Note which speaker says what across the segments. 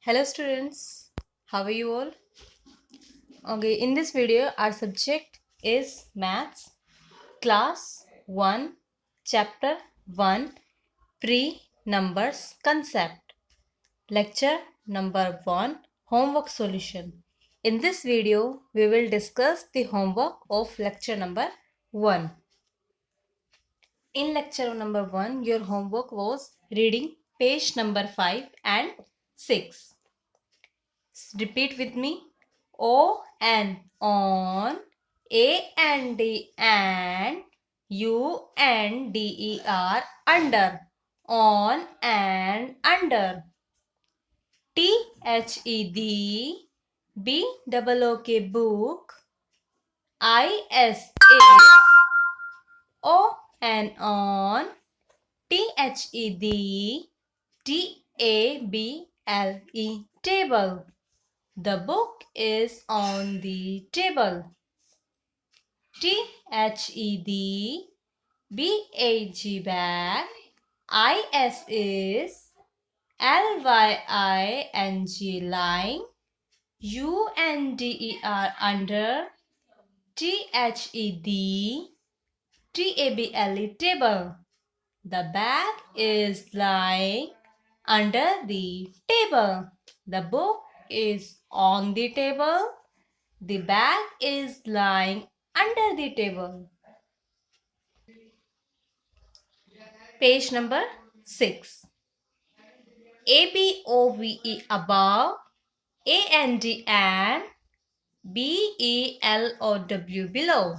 Speaker 1: Hello students, how are you all? Okay, in this video our subject is Maths, Class 1, Chapter 1, Pre-Numbers Concept, Lecture number 1, Homework Solution. In this video, we will discuss the homework of lecture number 1. In lecture number 1, your homework was reading page number 5 and 6. Repeat with me. O and on, A and D and, U and DER under, on and under. THED, BOOK, book, IS is, O and on, THED, TABLE table. The book is on the table. THED, BAG bag, IS is, LYING line, UNDER under, THED, TABLE table. The bag is lying under the table. The book is on the table. The bag is lying under the table. Page number 6. ABOVE above, AND and, BELOW below.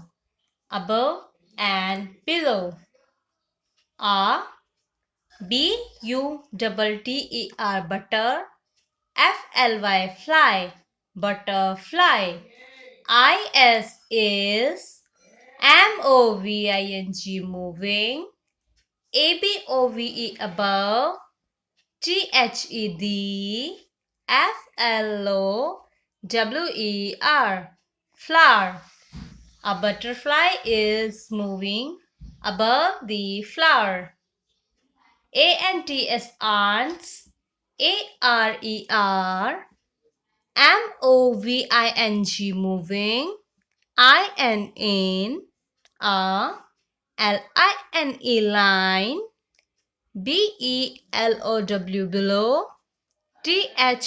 Speaker 1: Above and below. BUTTER butter, FLY fly, butterfly. IS is, MOVING moving, ABOVE above, THED, FLOWER flower. A butterfly is moving above the flower. ANTS ants, ARER, MOVING moving, IN in, LINE line, BELOW below, THED,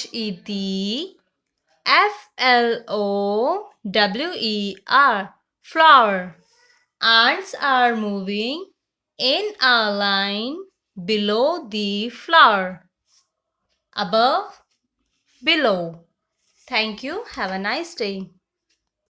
Speaker 1: FLOWER flower. Ants are moving in a line below the flower. Above, below. Thank you. Have a nice day.